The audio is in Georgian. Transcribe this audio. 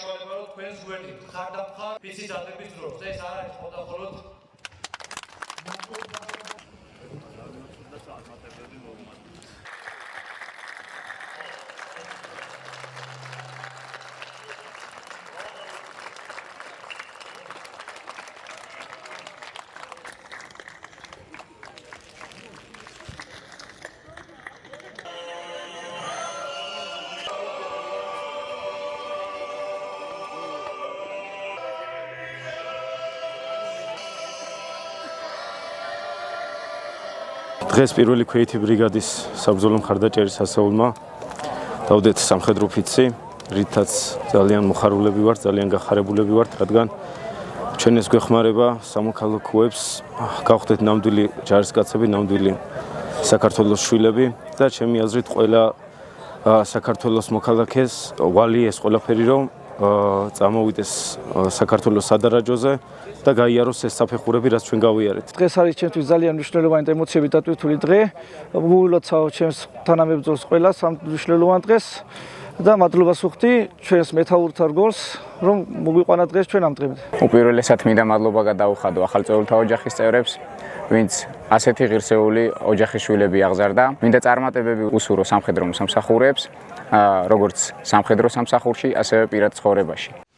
საშუალება რომ თქვენს გვერდით ხარდამხარ ფიცის დადების დროს ეს არ არის მხოლოდ დღეს პირველი ქვეითი ბრიგადის საბრძოლო მხარდაჭერის ასეულმა დავდეთ სამხედრო ფიცი, რითაც ძალიან მოხარულები ვართ, ძალიან გახარებულები ვართ, რადგან ჩვენ ეს გვეხმარება სამოქალაქოებს გავხდეთ ნამდვილი ჯარისკაცები, ნამდვილი საქართველოს შვილები და ჩემი აზრით ყველა საქართველოს მოქალაქეს ვალი ეს ყველაფერი რომ წამოვიდეს საქართველოს სადარაჯოზე და გაიაროს ეს საფეხურები, რაც ჩვენ გავიარეთ. დღეს არის ჩემთვის ძალიან მნიშვნელოვანი და ემოციებით დატვირთული დღე. მოგულოცავ ჩემს თანამებრძოლს ყველას ამ მნიშვნელოვან დღეს და მადლობას ვუხდი ჩვენს მეთაურთა რგოლს, რომ მოგვიყვანა დღეს ჩვენ ამ დღემდე. უპირველესად მინდა მადლობა გადავუხადო ახალწეულთა ოჯახის წევრებს, ვინც ასეთი ღირსეული ოჯახის შვილები აღზარდა. მინდა წარმატებები უსურვო სამხედრო მომსახურეებს, როგორც სამხედრო სამსახურში, ასევე პირად ცხოვრებაში.